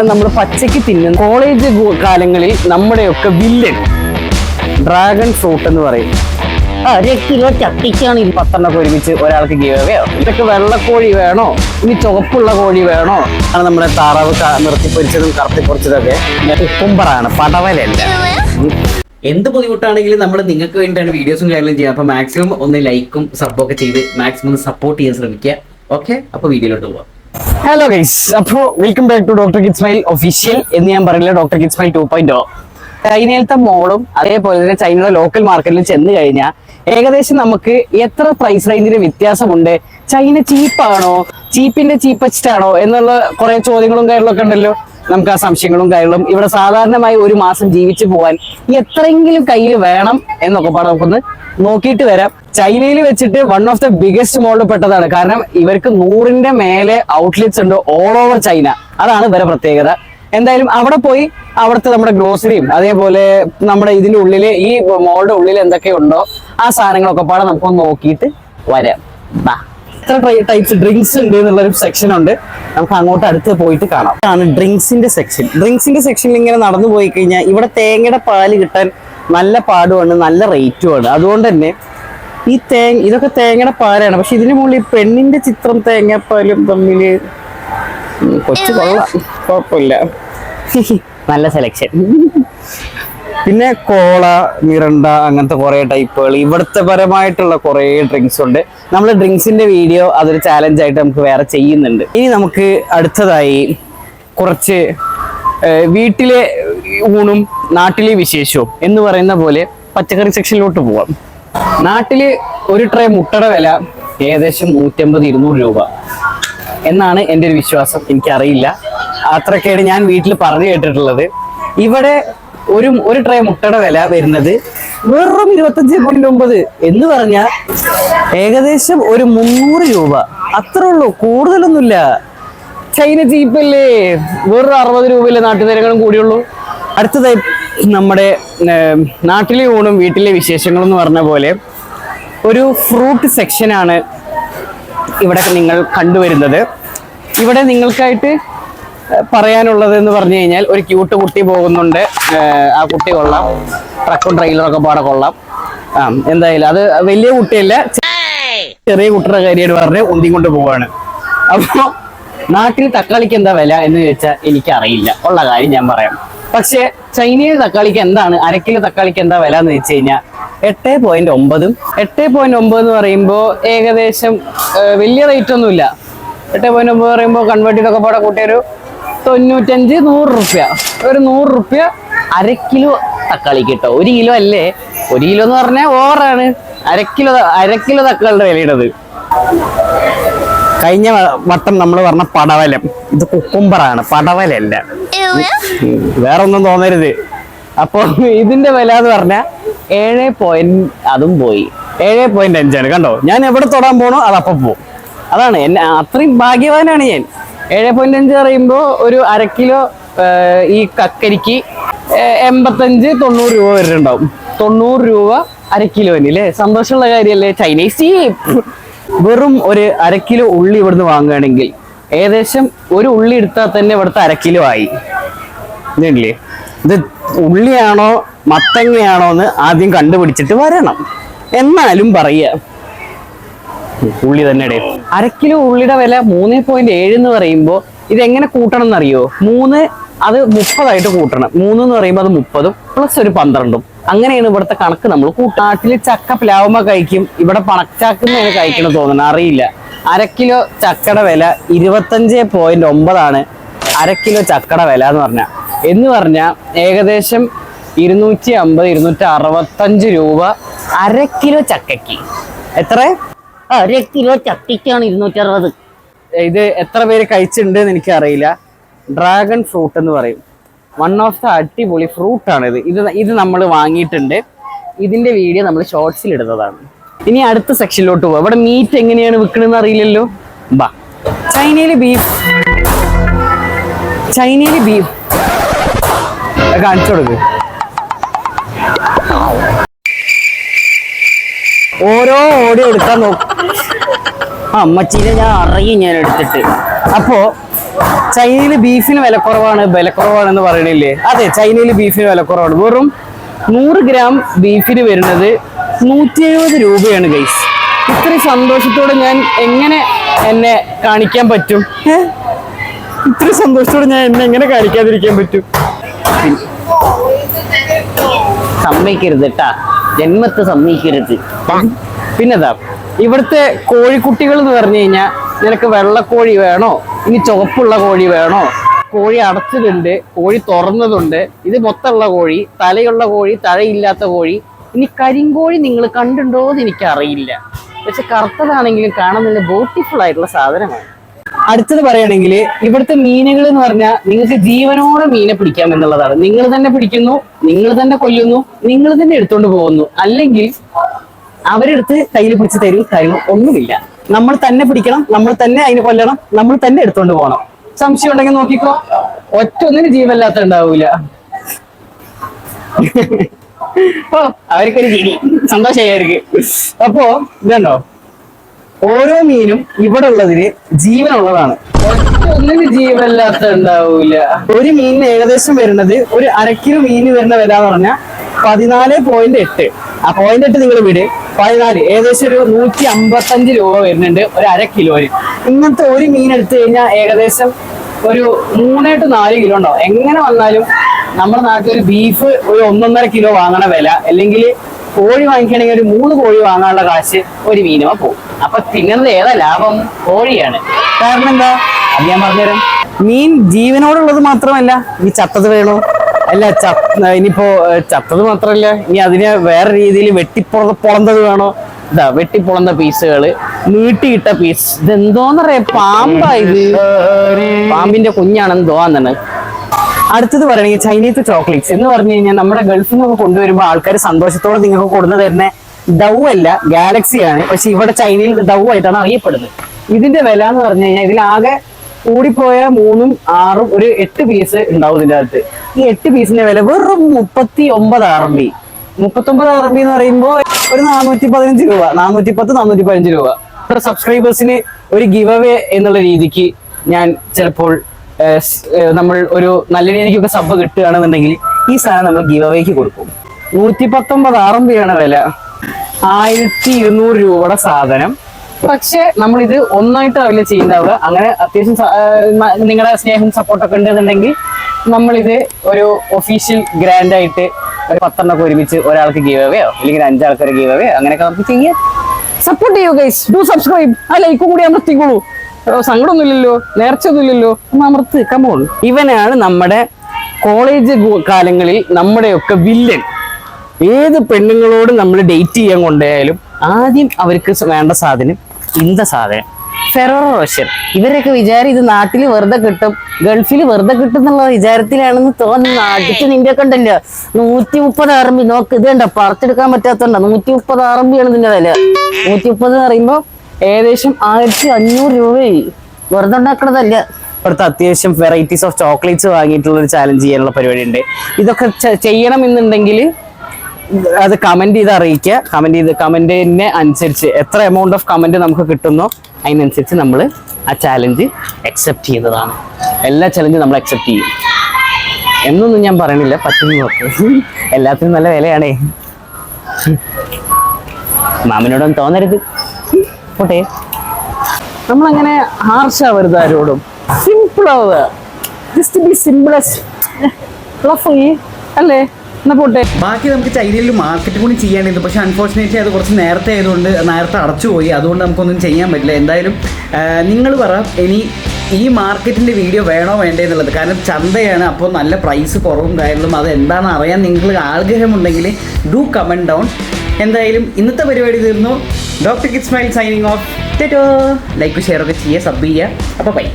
നമ്മൾ പച്ചയ്ക്ക് തിന്നുന്ന കോളേജ് കാലങ്ങളിൽ നമ്മുടെയൊക്കെ വില്ലൻ ഡ്രാഗൺ ഫ്രൂട്ട് എന്ന് പറയും. 1 കിലോ ചട്ടിക്കാണ് ഈ 10 ഒരുമിച്ച് ഒരാൾക്ക് ഗീവയോ. ഇതൊക്കെ വെള്ളക്കോഴി വേണോ ഇനി ചുവപ്പുള്ള കോഴി വേണോ? ആണ് നമ്മുടെ താറാവ് നിർത്തിപ്പൊരിച്ചതും കറുത്തിപ്പൊരിച്ചതൊക്കെ കുക്കുംബറാണ്, പടവലല്ല. എന്ത് ബുദ്ധിമുട്ടാണെങ്കിലും നമ്മൾ നിങ്ങൾക്ക് വേണ്ടിയിട്ടാണ് വീഡിയോസും കാര്യങ്ങളും ചെയ്യുക. അപ്പോൾ മാക്സിമം ഒന്ന് ലൈക്കും സബ്ബൊക്കെ ചെയ്ത് മാക്സിമം സപ്പോർട്ട് ചെയ്യാൻ ശ്രമിക്കുക. ഓക്കെ, അപ്പോൾ വീഡിയോയിലോട്ട് പോവാം. ഹലോ ഗൈസ്, അപ്പോൾ welcome back to doctor kids mile official എന്ന് ഞാൻ പറയില്ല, ഡോക്ടർ കിഡ്സ് മൈൽ 2.0. ചൈനയിലത്തെ മോളും അതേപോലെ തന്നെ ചൈനയുടെ ലോക്കൽ മാർക്കറ്റിൽ ചെന്ന് കഴിഞ്ഞാൽ ഏകദേശം നമുക്ക് എത്ര പ്രൈസ് റേഞ്ചിന് വ്യത്യാസമുണ്ട്, ചൈന ചീപ്പാണോ ചീപ്പിന്റെ ചീപ്പസ്റ്റ് ആണോ എന്നുള്ള കുറെ ചോദ്യങ്ങളും കാര്യങ്ങളൊക്കെ ഉണ്ടല്ലോ. നമുക്ക് ആ സംശയങ്ങളും കാര്യങ്ങളും ഇവിടെ സാധാരണമായി ഒരു മാസം ജീവിച്ചു പോകാൻ എത്രയെങ്കിലും കയ്യിൽ വേണം എന്നൊക്കെ പാടെ നമുക്കൊന്ന് നോക്കിയിട്ട് വരാം. ചൈനയിൽ വെച്ചിട്ട് വൺ ഓഫ് ദ ബിഗസ്റ്റ് മോളിൽ പെട്ടതാണ്. കാരണം ഇവർക്ക് 100ന്റെ മേലെ ഔട്ട്ലെറ്റ്സ് ഉണ്ട് ഓൾ ഓവർ ചൈന. അതാണ് ഇവരുടെ പ്രത്യേകത. എന്തായാലും അവിടെ പോയി അവിടുത്തെ നമ്മുടെ ഗ്രോസറിയും അതേപോലെ നമ്മുടെ ഇതിന്റെ ഉള്ളില് ഈ മോളുടെ ഉള്ളിൽ എന്തൊക്കെയുണ്ടോ ആ സാധനങ്ങളൊക്കെ പാടെ നമുക്കൊന്ന് നോക്കിയിട്ട് വരാം. എത്ര ടൈപ്സ് ഡ്രിങ്ക്സ് ഉണ്ട് എന്നുള്ളൊരു സെക്ഷൻ ഉണ്ട്, നമുക്ക് അങ്ങോട്ട് അടുത്ത് പോയിട്ട് കാണാം. ആണ് ഡ്രിങ്ക്സിന്റെ സെക്ഷൻ. ഡ്രിങ്ക്സിന്റെ സെക്ഷനിൽ ഇങ്ങനെ നടന്നു പോയി കഴിഞ്ഞാൽ ഇവിടെ തേങ്ങയുടെ പാല് കിട്ടാൻ നല്ല പാടുമാണ്, നല്ല റേറ്റുമാണ്. അതുകൊണ്ട് തന്നെ ഈ ഇതൊക്കെ തേങ്ങയുടെ പാലാണ്. പക്ഷെ ഇതിന് മുകളിൽ ഈ പെണ്ണിന്റെ ചിത്രം തേങ്ങാപ്പാലും തമ്മില് കൊച്ചു കൊള്ളാം, കുഴപ്പമില്ല, നല്ല സെലക്ഷൻ. പിന്നെ കോള, മിറണ്ട അങ്ങനത്തെ കുറെ ടൈപ്പുകൾ, ഇവിടുത്തെ പരമായിട്ടുള്ള കുറെ ഡ്രിങ്ക്സ് ഉണ്ട്. നമ്മൾ ഡ്രിങ്ക്സിന്റെ വീഡിയോ അതൊരു ചാലഞ്ച് ആയിട്ട് നമുക്ക് വേറെ ചെയ്യുന്നുണ്ട്. ഇനി നമുക്ക് അടുത്തതായി കുറച്ച് വീട്ടിലെ ഊണും നാട്ടിലെ വിശേഷവും എന്ന് പറയുന്ന പോലെ പച്ചക്കറി സെക്ഷനിലോട്ട് പോവാം. നാട്ടില് ഒരു ട്രേ മുട്ടയുടെ വില ഏകദേശം 150-200 രൂപ എന്നാണ് എൻ്റെ ഒരു വിശ്വാസം. എനിക്കറിയില്ല, അത്രയൊക്കെയാണ് ഞാൻ വീട്ടിൽ പറഞ്ഞു കേട്ടിട്ടുള്ളത്. ഇവിടെ ഒരു ട്രേ മുട്ടയുടെ വില വരുന്നത് വെറും 25.9 എന്ന് പറഞ്ഞാൽ ഏകദേശം ഒരു 300 രൂപ, അത്രേ ഉള്ളൂ, കൂടുതലൊന്നുമില്ല. ചൈന ചീപ്പല്ലേ, വെറും 60 രൂപയിലെ നാട്ടുനേരങ്ങളും കൂടിയുള്ളൂ. അടുത്തതായി നമ്മുടെ നാട്ടിലെ ഊണും വീട്ടിലെ വിശേഷങ്ങളും എന്ന് പറഞ്ഞ പോലെ ഒരു ഫ്രൂട്ട് സെക്ഷനാണ് ഇവിടെ നിങ്ങൾ കണ്ടുവരുന്നത്. ഇവിടെ നിങ്ങൾക്കായിട്ട് പറയാനുള്ളത് എന്ന് പറഞ്ഞു കഴിഞ്ഞാൽ ഒരു ക്യൂട്ട് കുട്ടി പോകുന്നുണ്ട്. ആ കുട്ടി കൊള്ളാം, ട്രക്കും ട്രെയിലറൊക്കെ പാടെ കൊള്ളാം. എന്തായാലും അത് വലിയ കുട്ടിയല്ല, ചെറിയ കുട്ടിയുടെ കാര്യമായിട്ട് പറഞ്ഞ് ഉന്തി കൊണ്ട് പോവാണ്. അപ്പൊ നാട്ടിൽ തക്കാളിക്ക് എന്താ വില എന്ന് ചോദിച്ചാൽ എനിക്കറിയില്ല, ഉള്ള കാര്യം ഞാൻ പറയാം. പക്ഷെ ചൈനയിൽ തക്കാളിക്ക് എന്താണ്, 1 കിലോ തക്കാളിക്ക് എന്താ വില എന്ന് വെച്ച് കഴിഞ്ഞാൽ 8.9. 8.9 എന്ന് പറയുമ്പോൾ ഏകദേശം വലിയ റേറ്റ് ഒന്നുമില്ല. 8.9 പറയുമ്പോൾ കൺവേർട്ട് ചെയ്തൊക്കെ പാടെ കൂട്ടിയൊരു 95-100 റുപ്യ, ഒരു 100 റുപ്യ 1 കിലോ തക്കാളി കിട്ടോ. 1 കിലോ അല്ലേ, 1 കിലോ എന്ന് പറഞ്ഞാൽ ഓവറാണ്. 1 കിലോ തക്കാളിയുടെ വിലയിടത്. കഴിഞ്ഞ വട്ടം നമ്മൾ പറഞ്ഞ പടവലം, ഇത് കുക്കുംബറാണ്, പടവലല്ല, വേറെ ഒന്നും തോന്നരുത്. അപ്പോൾ ഇതിന്റെ വില എന്ന് പറഞ്ഞാൽ 7. അതും പോയി 7.5 കണ്ടോ. ഞാൻ എവിടെ തൊടാൻ പോണോ അതപ്പം പോവും. അതാണ് എന്നെ, അത്രയും ഭാഗ്യവാനാണ് ഞാൻ. 7.5 പറയുമ്പോൾ ഒരു 1 കിലോ ഈ കക്കരിക്ക് 85-90 രൂപ വരുന്നുണ്ടാവും. 90 രൂപ 1 കിലോന് അല്ലേ, സന്തോഷമുള്ള കാര്യമല്ലേ. ചൈനീസ് വെറും ഒരു 1 കിലോ ഉള്ളി ഇവിടുന്ന് വാങ്ങുകയാണെങ്കിൽ ഏകദേശം ഒരു ഉള്ളി എടുത്താൽ തന്നെ ഇവിടുത്തെ 1 കിലോ ആയി. ഇതല്ലേ, ഇത് ഉള്ളിയാണോ മത്തങ്ങയാണോ എന്ന് ആദ്യം കണ്ടുപിടിച്ചിട്ട് വരണം. എന്നാലും പറയുക ഉള്ളി തന്നെ. 1 കിലോ ഉള്ളിയുടെ വില 3.7 എന്ന് പറയുമ്പോൾ ഇതെങ്ങനെ കൂട്ടണം എന്നറിയോ? 3 അത് 30 കൂട്ടണം. 3 എന്ന് പറയുമ്പോൾ അത് 30 പ്ലസ് ഒരു 12. അങ്ങനെയാണ് ഇവിടുത്തെ കണക്ക് നമ്മൾ കൂട്ടും. നാട്ടില് ചക്ക പ്ലാവുമ്പ കഴിക്കും, ഇവിടെ പണച്ചാക്കുന്നതിന് കഴിക്കണം തോന്നണം, അറിയില്ല. 1 കിലോ ചക്കയുടെ വില 25.9 1 കിലോ ചക്കയുടെ വില എന്ന് പറഞ്ഞാൽ ഏകദേശം 250-265 രൂപ 1 കിലോ ചക്കയ്ക്ക്. എത്ര? 1 കിലോ ചക്കയ്ക്കാണ് 260. ഇത് എത്ര പേര് കഴിച്ചിട്ടുണ്ട് എന്ന് എനിക്കറിയില്ല. ഡ്രാഗൺ ഫ്രൂട്ട് എന്ന് പറയും, വൺ ഓഫ് ദ അടിപൊളി ഫ്രൂട്ടാണിത്. ഇത് നമ്മൾ വാങ്ങിയിട്ടുണ്ട്. ഇതിന്റെ വീഡിയോ നമ്മൾ ഷോർട്സിൽ ഇടുന്നതാണ്. ഇനി അടുത്ത സെക്ഷനിലോട്ട് പോവാം. ഇവിടെ മീറ്റ് എങ്ങനെയാണ് വിൽക്കണമെന്ന് അറിയില്ലല്ലോ. ചൈനയില് ബീഫ് കാണിച്ചു കൊടുക്ക്. ഓരോ ഓടി എടുക്കാൻ നോക്കും. അമ്മച്ചീനെ ഞാൻ അറിയും, ഞാൻ എടുത്തിട്ട്. അപ്പോ ചൈനയിൽ ബീഫിന് വിലക്കുറവാണെന്ന് പറയണില്ലേ? അതെ, ചൈനയിൽ ബീഫിന് വിലക്കുറവാണ്. വെറും 100 ഗ്രാം ബീഫിന് വരുന്നത് 170 രൂപയാണ് ഗൈസ്. ഇത്രയും സന്തോഷത്തോടെ ഞാൻ എങ്ങനെ എന്നെ കാണിക്കാൻ പറ്റും? ഇത്രയും സന്തോഷത്തോടെ ഞാൻ എന്നെ എങ്ങനെ കാണിക്കാതിരിക്കാൻ പറ്റും? സമ്മതിക്കരുത് കേട്ടാ, ജന്മത്തെ സമ്മതിക്കരുത്. പിന്നെതാ ഇവിടുത്തെ കോഴിക്കുട്ടികൾ എന്ന് പറഞ്ഞു കഴിഞ്ഞാൽ, നിനക്ക് വെള്ളക്കോഴി വേണോ, ഇനി ചുവപ്പുള്ള കോഴി വേണോ, കോഴി അടച്ചതുണ്ട്, കോഴി തുറന്നതുണ്ട്, ഇത് മൊത്തമുള്ള കോഴി, തലയുള്ള കോഴി, തലയില്ലാത്ത കോഴി, ഇനി കരിങ്കോഴി നിങ്ങൾ കണ്ടിട്ടുണ്ടോ എന്ന് എനിക്കറിയില്ല. പക്ഷെ കറുത്തതാണെങ്കിലും കാണാൻ നല്ല ബ്യൂട്ടിഫുൾ ആയിട്ടുള്ള സാധനമാണ്. അടുത്തത് പറയുകയാണെങ്കിൽ ഇവിടുത്തെ മീനുകൾ എന്ന് പറഞ്ഞാൽ നിങ്ങൾക്ക് ജീവനോടെ മീനെ പിടിക്കാം എന്നുള്ളതാണ്. നിങ്ങൾ തന്നെ പിടിക്കുന്നു, നിങ്ങൾ തന്നെ കൊല്ലുന്നു, നിങ്ങൾ തന്നെ എടുത്തോണ്ട് പോകുന്നു. അല്ലെങ്കിൽ അവരെടുത്ത് കയ്യിൽ പിടിച്ച് തരും, കാര്യങ്ങൾ ഒന്നുമില്ല. നമ്മൾ തന്നെ പിടിക്കണം, നമ്മൾ തന്നെ അതിനെ കൊല്ലണം, നമ്മൾ തന്നെ എടുത്തോണ്ട് പോകണം. സംശയം ഉണ്ടെങ്കിൽ നോക്കിക്കോ, ഒറ്റൊന്നിനും ജീവല്ലാത്ത ഉണ്ടാവൂല. ഓ, അവർക്കൊരു ചിരി, സന്തോഷമായിരിക്കും. അപ്പോ ഇതുണ്ടോ, ഓരോ മീനും ഇവിടെ ഉള്ളതിന് ജീവനുള്ളതാണ്. ഒറ്റൊന്നിന് ജീവല്ലാത്ത ഉണ്ടാവൂല. ഒരു മീനിന് ഏകദേശം വരുന്നത്, ഒരു അരക്കിലോ മീന് വരുന്ന വില എന്ന് പറഞ്ഞാൽ 14.8. ആ 0.8 നിങ്ങൾ വിട്, 14, ഏകദേശം ഒരു 155 രൂപ വരുന്നുണ്ട് ഒരു അരക്കിലോന്. ഇങ്ങനത്തെ ഒരു മീൻ എടുത്തു കഴിഞ്ഞാൽ ഏകദേശം ഒരു 3 to 4 കിലോ ഉണ്ടാവും. എങ്ങനെ വന്നാലും നമ്മുടെ നാട്ടിൽ ഒരു ബീഫ് ഒരു 1.5 കിലോ വാങ്ങണ വില, അല്ലെങ്കിൽ കോഴി വാങ്ങിക്കണമെങ്കിൽ ഒരു 3 കോഴി വാങ്ങാനുള്ള കാശ് ഒരു മീനുമ പോകും. അപ്പൊ തിന്നുന്നത് ഏതാ ലാഭം? കോഴിയാണ്. കാരണം എന്താ, അത് ഞാൻ പറഞ്ഞുതരാം. മീൻ ജീവനോടുള്ളത് മാത്രമല്ല, ഈ ചത്തത് വേണോ, അല്ല ഇനിയിപ്പോ ചത്തത് മാത്രമല്ല, ഇനി അതിനെ വേറെ രീതിയിൽ പൊളന്തത് വേണോ? ഇതാ വെട്ടിപ്പൊളന്ന പീസുകള്, നീട്ടിയിട്ട പീസ്. ഇതെന്തോന്നറിയാ, പാമ്പാ ഇത്, പാമ്പിന്റെ കുഞ്ഞാണെന്ന് തോന്നുന്നത്. അടുത്തത് പറയണെങ്കിൽ ചൈനീസ് ചോക്ലേറ്റ്സ് എന്ന് പറഞ്ഞു കഴിഞ്ഞാൽ നമ്മുടെ ഗൾഫിൽ നിന്നൊക്കെ കൊണ്ടുവരുമ്പോൾ ആൾക്കാർ സന്തോഷത്തോടെ നിങ്ങൾക്ക് കൊണ്ടു തരുന്ന ഡൗ അല്ല, ഗാലക്സിയാണ്. പക്ഷെ ഇവിടെ ചൈനയിൽ ഡൗ ആയിട്ടാണ് അറിയപ്പെടുന്നത്. ഇതിന്റെ വില എന്ന് പറഞ്ഞു കഴിഞ്ഞാൽ ഇതിലാകെ കൂടിപ്പോയ 3, 6, ഒരു 8 പീസ് ഉണ്ടാവും ഇതിന്റെ അകത്ത്. ഈ 8 പീസിന്റെ വില വെറും 39 RMB. 39 RMB എന്ന് പറയുമ്പോൾ ഒരു 415 രൂപ, 410, 415 രൂപ. ഇത്ര സബ്സ്ക്രൈബേഴ്സിന് ഒരു ഗിവ് അവേ എന്നുള്ള രീതിക്ക് ഞാൻ ചിലപ്പോൾ നമ്മൾ ഒരു നല്ല രീതിക്കൊക്കെ സബ് കിട്ടുകയാണെന്നുണ്ടെങ്കിൽ ഈ സാധനം നമ്മൾ ഗിവ് അവേക്ക് കൊടുക്കും. 119 RMB വില, 1200 രൂപയുടെ സാധനം. പക്ഷെ നമ്മളിത് ഒന്നായിട്ട് അവര് ചെയ്യുന്നതാവുക. അങ്ങനെ അത്യാവശ്യം നിങ്ങളുടെ സ്നേഹം സപ്പോർട്ടൊക്കെ ഉണ്ടെന്നുണ്ടെങ്കിൽ നമ്മളിത് ഒരു ഒഫീഷ്യൽ ഗ്രാൻഡ് ആയിട്ട് ഒരു 10 ഒരുമിച്ച് ഒരാൾക്ക് ഗീവ് അവേയോ അല്ലെങ്കിൽ 5 ആൾക്കാർ ഗീവ് അവേയോ അങ്ങനെയൊക്കെ നമുക്ക് ചെയ്യാം. സപ്പോർട്ട് ചെയ്യൂ ഗൈസ്, ഡു സബ്സ്ക്രൈബ്. ആ ലൈക്കും കൂടി അമർത്തിക്കോളൂ. സങ്കടമൊന്നുമില്ലല്ലോ, നേർച്ചയൊന്നുമില്ലല്ലോ, ഒന്ന് അമർത്ത്, കമോൺ. ഇവനാണ് നമ്മുടെ കോളേജ് കാലങ്ങളിൽ നമ്മുടെയൊക്കെ വില്ലൻ. ഏത് പെണ്ണുങ്ങളോട് നമ്മൾ ഡേറ്റ് ചെയ്യാൻ കൊണ്ടുപോയാലും ആദ്യം അവർക്ക് വേണ്ട സാധനം ഇന്ന സാധനം, ഫെററോ റോഷർ. ഇവരൊക്കെ വിചാരം ഇത് നാട്ടിൽ വെറുതെ കിട്ടും, ഗൾഫിൽ വെറുതെ കിട്ടും എന്നുള്ള വിചാരത്തിലാണെന്ന് തോന്നുന്നു. അടുത്ത് നിന്റെ ഒക്കെ ഉണ്ടല്ലോ 130 RMB. നോക്ക്, ഇത് കണ്ടോ, പറിച്ചെടുക്കാൻ പറ്റാത്തണ്ട 130 RMB ആണ് ഇതിന്റെ വില. 130 എന്ന് പറയുമ്പോ ഏകദേശം 1500 രൂപയായി. വെറുതെ ഉണ്ടാക്കണതല്ല. ഇവിടുത്തെ അത്യാവശ്യം വെറൈറ്റീസ് ഓഫ് ചോക്ലേറ്റ്സ് വാങ്ങിയിട്ടുള്ള ഒരു ചാലഞ്ച് ചെയ്യാനുള്ള പരിപാടി ഉണ്ട്. ഇതൊക്കെ ചെയ്യണം എന്നുണ്ടെങ്കിൽ അത് കമന്റ് ചെയ്ത് അറിയിക്കുക. കമന്റിനെ അനുസരിച്ച് എത്ര എമൗണ്ട് ഓഫ് കമന്റ് നമുക്ക് കിട്ടുന്നോ അതിനനുസരിച്ച് നമ്മൾ ആ ചാലഞ്ച് അക്സെപ്റ്റ് ചെയ്യുന്നതാണ്. എല്ലാ ചലഞ്ചും നമ്മൾ അക്സെപ്റ്റ് ചെയ്യും എന്നൊന്നും ഞാൻ പറയണില്ല, പറ്റുന്ന എല്ലാത്തിനും നല്ല വിലയാണേ. മാമനോടൊന്നും തോന്നരുത്, പോട്ടെ. നമ്മളങ്ങനെ ഹാർഷാവരുത് ആരോടും, സിമ്പിൾ ആവുക. ജസ്റ്റ് ബി സിമ്പിളസ്റ്റ് അല്ലേ? എന്നാ പോട്ടെ. ബാക്കി നമുക്ക് ചൈനയിൽ മാർക്കറ്റ് കൂടി ചെയ്യാനിരുന്നു. പക്ഷെ അൺഫോർച്ചുനേറ്റ്ലി അത് കുറച്ച് നേരത്തെ ആയതുകൊണ്ട് നേരത്തെ അടച്ചുപോയി. അതുകൊണ്ട് നമുക്കൊന്നും ചെയ്യാൻ പറ്റില്ല. എന്തായാലും നിങ്ങൾ പറ ഇനി ഈ മാർക്കറ്റിൻ്റെ വീഡിയോ വേണോ വേണ്ടേ എന്നുള്ളത്. കാരണം ചന്തയാണ്, അപ്പോൾ നല്ല പ്രൈസ് കുറവും കാര്യങ്ങളും അത് എന്താണെന്ന് അറിയാൻ നിങ്ങൾക്ക് ആഗ്രഹമുണ്ടെങ്കിൽ ഡു കമൻറ്റ് ഡൗൺ. എന്തായാലും ഇന്നത്തെ പരിപാടി തീർന്നു. Doctor kid smile signing off. Like share ഒക്കെ ചെയ്യുക, സബ് ചെയ്യുക. അപ്പോൾ ബൈ.